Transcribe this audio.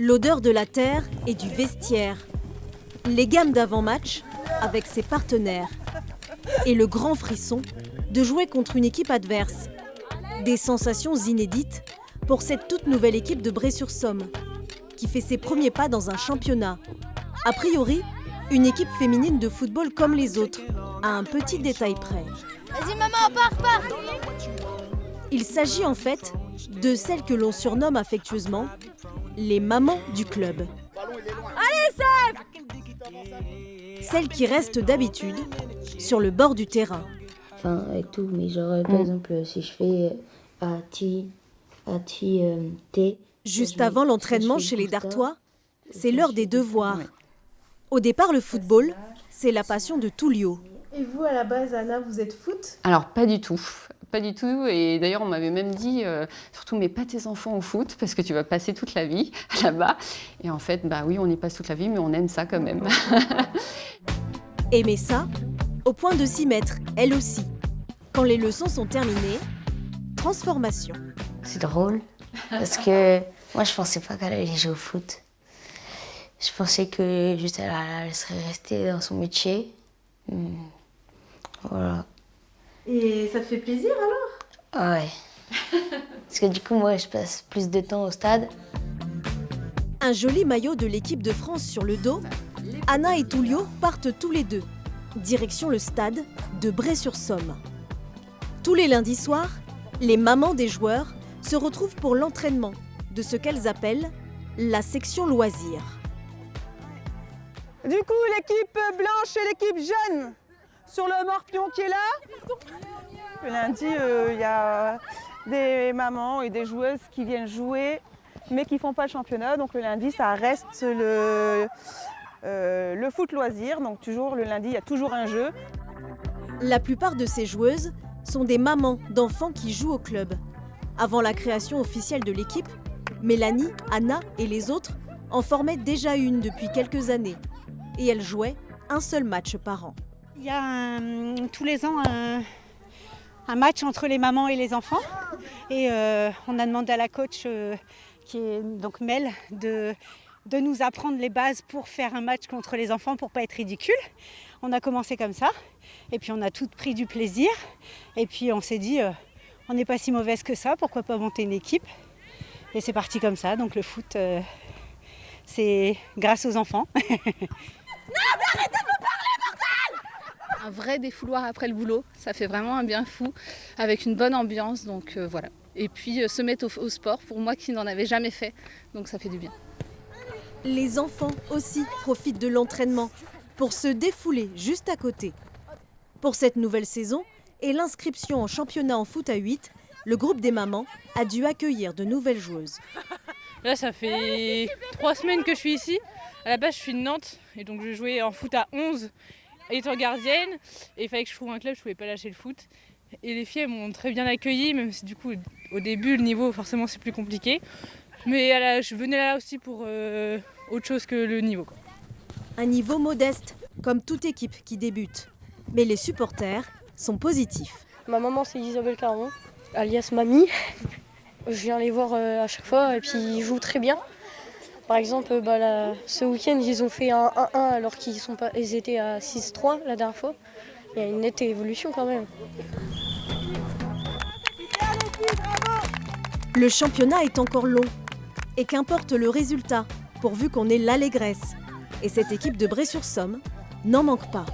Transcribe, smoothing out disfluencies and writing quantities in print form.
L'odeur de la terre et du vestiaire. Les gammes d'avant-match avec ses partenaires. Et le grand frisson de jouer contre une équipe adverse. Des sensations inédites pour cette toute nouvelle équipe de Bray-sur-Somme, qui fait ses premiers pas dans un championnat. A priori, une équipe féminine de football comme les autres, à un petit détail près. Vas-y maman, pars. Il s'agit en fait de celles que l'on surnomme affectueusement les mamans du club. Allez, Seb! Celles qui restent d'habitude sur le bord du terrain. Enfin, avec tout, mais genre, par exemple, si je fais T. Juste avant l'entraînement chez les Dartois, c'est l'heure des devoirs. Au départ, le football, c'est la passion de Tullio. Et vous, à la base, Anna, vous êtes foot ? Alors, pas du tout. Pas du tout. Et d'ailleurs, on m'avait même dit, surtout, mets pas tes enfants au foot, parce que tu vas passer toute la vie là-bas. Et en fait, bah oui, on y passe toute la vie, mais on aime ça quand même. Aimer ça, au point de s'y mettre, elle aussi. Quand les leçons sont terminées, transformation. C'est drôle, parce que moi, je pensais pas qu'elle allait jouer au foot. Je pensais que juste elle serait restée dans son métier. Voilà. Et ça te fait plaisir alors ? Ah ouais. Parce que du coup, moi, je passe plus de temps au stade. Un joli maillot de l'équipe de France sur le dos, Anna et Tullio partent tous les deux. Direction le stade de Bray-sur-Somme. Tous les lundis soirs, les mamans des joueurs se retrouvent pour l'entraînement de ce qu'elles appellent la section loisirs. Du coup, l'équipe blanche et l'équipe jaune sur le morpion qui est là. Le lundi, il y a des mamans et des joueuses qui viennent jouer, mais qui ne font pas le championnat. Donc le lundi, ça reste le foot loisir. Donc toujours le lundi, il y a toujours un jeu. La plupart de ces joueuses sont des mamans d'enfants qui jouent au club. Avant la création officielle de l'équipe, Mélanie, Anna et les autres en formaient déjà une depuis quelques années. Et elles jouaient un seul match par an. Il y a tous les ans un match entre les mamans et les enfants. Et on a demandé à la coach, qui est donc Mel, de nous apprendre les bases pour faire un match contre les enfants pour ne pas être ridicule. On a commencé comme ça. Et puis on a toutes pris du plaisir. Et puis on s'est dit, on n'est pas si mauvaise que ça, pourquoi pas monter une équipe ? Et c'est parti comme ça. Donc le foot, c'est grâce aux enfants. Un vrai défouloir après le boulot, ça fait vraiment un bien fou, avec une bonne ambiance, donc voilà. Et puis se mettre au sport, pour moi qui n'en avais jamais fait, donc ça fait du bien. Les enfants aussi profitent de l'entraînement pour se défouler juste à côté. Pour cette nouvelle saison et l'inscription en championnat en foot à 8, le groupe des mamans a dû accueillir de nouvelles joueuses. Là, ça fait 3 semaines que je suis ici. À la base, je suis de Nantes, et donc je jouais en foot à 11. Étant gardienne, et il fallait que je trouve un club, je ne pouvais pas lâcher le foot. Et les filles, elles m'ont très bien accueillie, même si du coup, au début, le niveau, forcément, c'est plus compliqué. Mais je venais là aussi pour autre chose que le niveau, quoi. Un niveau modeste, comme toute équipe qui débute. Mais les supporters sont positifs. Ma maman, c'est Isabelle Caron, alias Mamie. Je viens les voir à chaque fois, et puis ils jouent très bien. Par exemple, ce week-end, ils ont fait un 1-1 alors qu'ils étaient à 6-3 la dernière fois. Il y a une nette évolution quand même. Le championnat est encore long. Et qu'importe le résultat, pourvu qu'on ait l'allégresse. Et cette équipe de Bray-sur-Somme n'en manque pas.